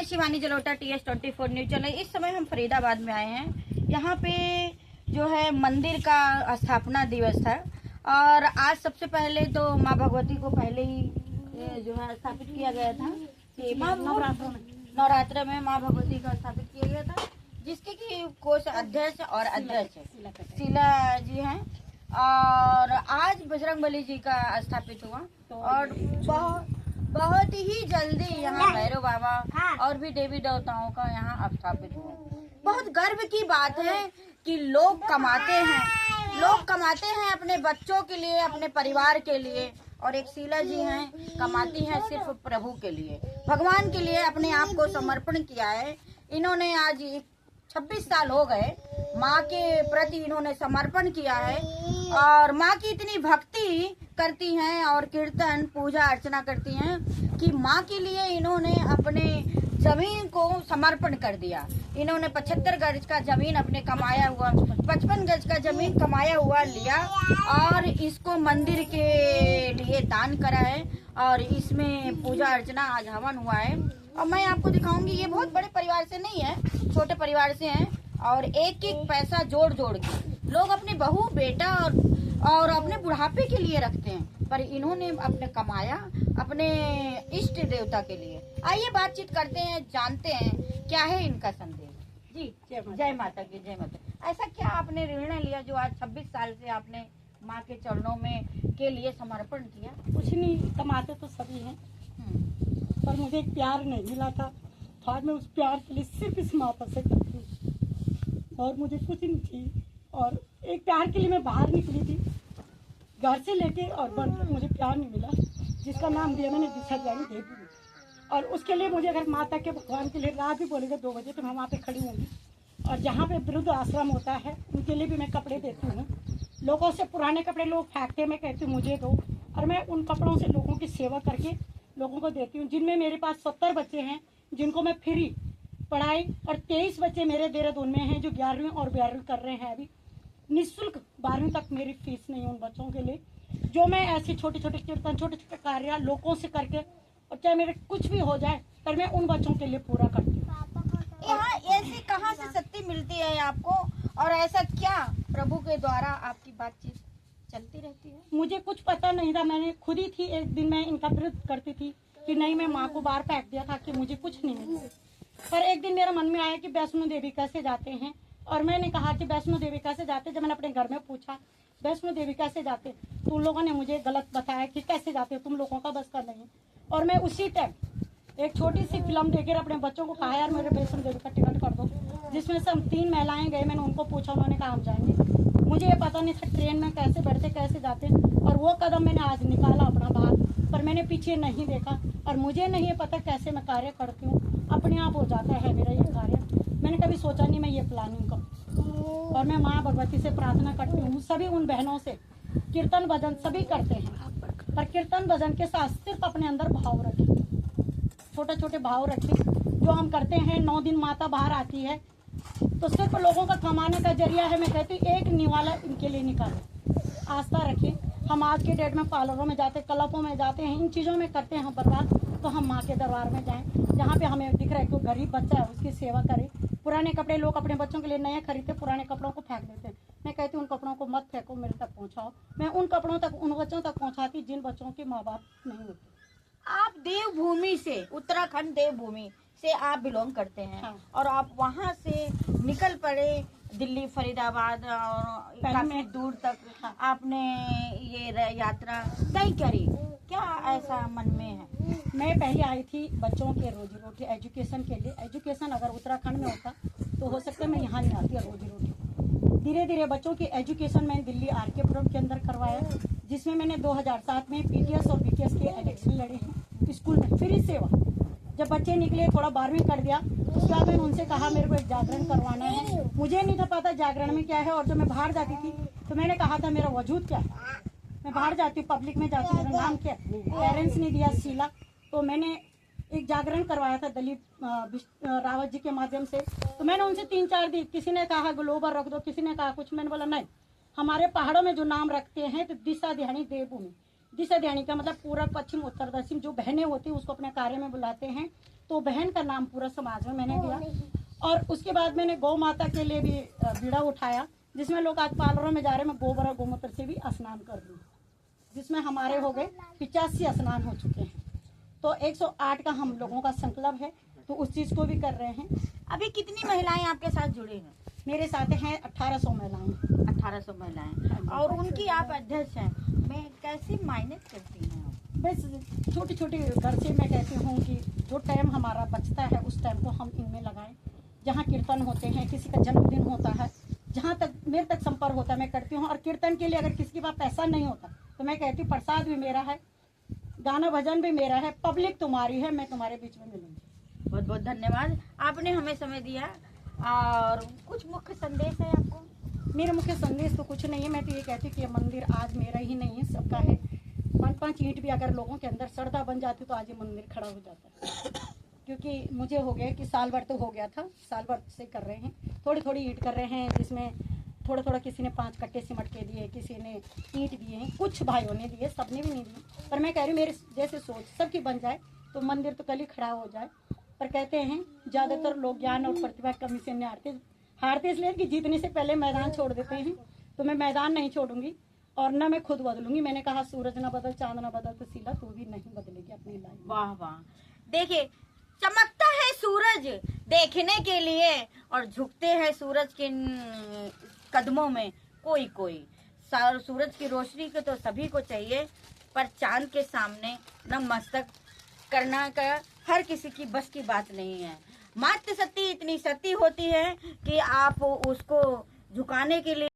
Shivani Jalota, TS24 news channel. इस समय हम फरीदाबाद में आए हैं। यहाँ पे जो है मंदिर का स्थापना दिवस था और आज सबसे पहले तो माँ भगवती को पहले ही जो है स्थापित किया गया था कि नवरात्र में माँ भगवती का स्थापित किया गया था, जिसके की कोष अध्यक्ष और अध्यक्ष शीला जी हैं। और आज बजरंगबली जी का स्थापित हुआ और बहुत ही जल्दी यहाँ भैरव बाबा और भी देवी देवताओं का यहाँ स्थापित हुआ। बहुत गर्व की बात है कि लोग कमाते हैं अपने बच्चों के लिए, अपने परिवार के लिए, और एक शीला जी हैं कमाती हैं सिर्फ प्रभु के लिए, भगवान के लिए अपने आप को समर्पण किया है। इन्होंने आज 26 साल हो गए माँ के प्रति इन्होंने समर्पण किया है और माँ की इतनी भक्ति करती हैं और कीर्तन पूजा अर्चना करती हैं कि माँ के लिए इन्होंने अपने जमीन को समर्पण कर दिया। इन्होंने 75 गज का जमीन अपने कमाया हुआ 55 गज का जमीन कमाया हुआ लिया और इसको मंदिर के लिए दान करा है और इसमें पूजा अर्चना आज हवन हुआ है। और मैं आपको दिखाऊंगी, ये बहुत बड़े परिवार से नहीं है, छोटे परिवार से हैं और एक एक पैसा जोड़ के लोग अपने बहू बेटा और अपने बुढ़ापे के लिए रखते हैं, पर इन्होंने अपने कमाया अपने इष्ट देवता के लिए। आइए बातचीत करते हैं, जानते हैं क्या है इनका संदेश। जी जय माता की जय माता। ऐसा क्या आपने निर्णय लिया जो आज 26 साल से आपने माँ के चरणों में के लिए समर्पण किया? कुछ नहीं, कमाते तो सभी हैं पर मुझे एक प्यार नहीं मिला था। आज मैं उस प्यार के लिए सिर्फ इस माता से करती हूँ और मुझे कुछ नहीं चाहिए। और एक प्यार के लिए मैं बाहर निकली थी घर से लेके और बन मुझे प्यार नहीं मिला, जिसका नाम दिया मैंने दिशा जानी देवी। और उसके लिए मुझे अगर माता के भगवान के लिए रात भी बोलेगा 2 बजे तो मैं वहाँ पे खड़ी होंगी। और जहाँ पे वृद्ध आश्रम होता है उनके लिए भी मैं कपड़े देती हूँ। लोगों से पुराने कपड़े लोग फेंकते, मैं कहती हूँ मुझे दो, और मैं उन कपड़ों से लोगों की सेवा करके लोगों को देती हूँ। जिनमें मेरे पास 70 बच्चे हैं जिनको मैं फ्री पढ़ाई, और 23 बच्चे मेरे देहरादून में हैं जो 11वीं और 12वीं कर रहे हैं। अभी निःशुल्क 12वीं तक मेरी फीस नहीं है उन बच्चों के लिए। जो मैं ऐसे छोटे छोटे कीर्तन छोटे छोटे कार्य लोगों से करके, और चाहे मेरे कुछ भी हो जाए पर मैं उन बच्चों के लिए पूरा करती हूँ। यहाँ ऐसी कहाँ से शक्ति मिलती है आपको, और ऐसा क्या प्रभु के द्वारा आपकी बातचीत चलती रहती है? मुझे कुछ पता नहीं था, मैंने खुद ही थी। एक दिन मैं इनका विरोध करती थी कि नहीं, मैं माँ को बाहर फेंक दिया था कि मुझे कुछ नहीं मिला। पर एक दिन मेरा मन में आया कि वैष्णो देवी कैसे जाते हैं, और मैंने कहा कि वैष्णो देवी कैसे जाते। जब मैंने अपने घर में पूछा वैष्णो देवी कैसे जाते, तो उन लोगों ने मुझे गलत बताया कि कैसे जाते, तुम लोगों का बस का नहीं। और मैं उसी टाइम एक छोटी सी फिल्म देखकर अपने बच्चों को कहा यार मेरे वैष्णो देवी का टिकट कर दो, जिसमें से हम 3 महिलाएं गए। मैंने उनको पूछा, उन्होंने कहा हम जाएंगे। मुझे ये पता नहीं था ट्रेन में कैसे बैठते कैसे जाते, और वो कदम मैंने आज निकाला अपना बाहर, पर मैंने पीछे नहीं देखा। और मुझे नहीं पता कैसे मैं कार्य करती हूँ, अपने आप हो जाता है मेरा ये कार्य। मैंने कभी सोचा नहीं मैं ये प्लानिंग करूँ। और मैं माँ भगवती से प्रार्थना करती हूँ, सभी उन बहनों से, कीर्तन भजन सभी करते हैं, पर कीर्तन भजन के साथ सिर्फ अपने अंदर भाव रखें, छोटे छोटे भाव रखें। जो हम करते हैं 9 दिन माता बाहर आती है तो सिर्फ लोगों का कमाने का जरिया है। मैं कहती हूँ एक निवाला इनके लिए निकालें, आस्था रखें। हम आज के डेट में पार्लरों में जाते, क्लबों में जाते हैं, इन चीज़ों में करते हैं बर्बाद। तो हम माँ के दरबार में जाएं, जहाँ पे हमें दिख रहा है कोई गरीब बच्चा है उसकी सेवा करें। पुराने कपड़े लोग अपने बच्चों के लिए नए खरीदते, पुराने कपड़ों को फेंक देते हैं। मैं कहती हूँ उन कपड़ों को मत फेंको, मेरे तक पहुँचाओ। मैं उन कपड़ों तक उन बच्चों तक पहुँचाती जिन बच्चों के माँ बाप नहीं होते। आप देवभूमि से, उत्तराखंड देवभूमि से आप बिलोंग करते हैं। हाँ। और आप वहाँ से निकल पड़े दिल्ली फरीदाबाद और काफी दूर तक। हाँ। आपने ये यात्रा तय करी, क्या ऐसा मन में है? मैं पहले आई थी बच्चों के रोजी रोटी एजुकेशन के लिए। एजुकेशन अगर उत्तराखंड में होता तो हो सकता है मैं यहाँ नहीं आती रोजी रोटी। धीरे धीरे बच्चों की एजुकेशन मैंने दिल्ली RK पुरम के अंदर करवाया, जिसमें मैंने 2007 में PTS और BTS के इलेक्शन लड़े हैं स्कूल में फ्री सेवा। जब बच्चे निकले थोड़ा 12वीं कर दिया, उसके बाद मैंने उनसे कहा मेरे को एक जागरण करवाना है। मुझे नहीं था पता जागरण में क्या है, और जब मैं बाहर जाती थी तो मैंने कहा था मेरा वजूद क्या है। मैं बाहर जाती हूँ, पब्लिक में जाती हूँ, मेरा नाम क्या है, पेरेंट्स ने दिया शीला। तो मैंने एक जागरण करवाया था दलित रावत जी के माध्यम से। तो मैंने उनसे 3-4 दी, किसी ने कहा ग्लोबल रख दो, किसी ने कहा कुछ। मैंने बोला नहीं, हमारे पहाड़ों में जो नाम रखते हैं तो दिशा ध्यानी देवभूमि, दिशा देने का मतलब पूरा पश्चिम उत्तर दक्षिण जो बहनें होती हैं उसको अपने कार्य में बुलाते हैं, तो बहन का नाम पूरा समाज में मैंने दिया। और उसके बाद मैंने गौ माता के लिए भी बीड़ा उठाया, जिसमें लोग आज पार्लरों में जा रहे हैं, मैं गोबर और गोमूत्र से भी स्नान कर दूँ, जिसमें हमारे हो गए 85 स्नान हो चुके हैं। तो 108 का हम लोगों का संकल्प है, तो उस चीज़ को भी कर रहे हैं। अभी कितनी महिलाएं आपके साथ जुड़ी हैं? मेरे साथ हैं 1800 महिलाएं। 1800 महिलाएं, और उनकी आप अध्यक्ष हैं। मैं कैसे मैनेज करती हैं आप? बस छोटी छोटी घर से मैं कहती हूँ कि जो टाइम हमारा बचता है उस टाइम को हम इनमें लगाएं। जहाँ कीर्तन होते हैं, किसी का जन्मदिन होता है, जहाँ तक मेरे तक संपर्क होता है मैं करती हूँ। और कीर्तन के लिए अगर किसी के पास पैसा नहीं होता तो मैं कहती हूँ प्रसाद भी मेरा है, गाना भजन भी मेरा है, पब्लिक तुम्हारी है, मैं तुम्हारे बीच में मिलूंगी। बहुत बहुत धन्यवाद, आपने हमें समय दिया। और कुछ मुख्य संदेश है आपको? मेरा मुख्य संदेश तो कुछ नहीं है, मैं तो ये कहती हूँ कि ये मंदिर आज मेरा ही नहीं है, सबका है। 5-5 ईंट भी अगर लोगों के अंदर श्रद्धा बन जाती तो आज ये मंदिर खड़ा हो जाता है। क्योंकि मुझे हो गया कि साल भर तो हो गया था, साल भर से कर रहे हैं, थोड़ी थोड़ी ईंट कर रहे हैं, जिसमें थोड़ा थोड़ा किसी ने 5 कट्टे सीमेंट के दिए, किसी ने ईंट दिए हैं, कुछ भाइयों ने दिए, सबने भी नहीं दिए। पर मैं कह रही हूँ मेरे जैसे सोच सबकी बन जाए तो मंदिर तो कल ही खड़ा हो जाए। पर कहते हैं ज़्यादातर लोग ज्ञान और प्रतिभा की कमी से नहीं हारते इसलिए कि जीतने से पहले मैदान छोड़ देते हैं। तो मैं मैदान नहीं छोड़ूंगी और न मैं खुद बदलूंगी। मैंने कहा सूरज न बदल, चांद न बदल, तो शीला तू भी नहीं बदलेगी अपनी लाइफ। वाह वाह, देखिए चमकता है सूरज देखने के लिए, और झुकते हैं सूरज के कदमों में कोई कोई। सूरज की रोशनी को तो सभी को चाहिए, पर चांद के सामने नतमस्तक करना का हर किसी की बस की बात नहीं है। मातृ सती इतनी सती होती है कि आप उसको झुकाने के लिए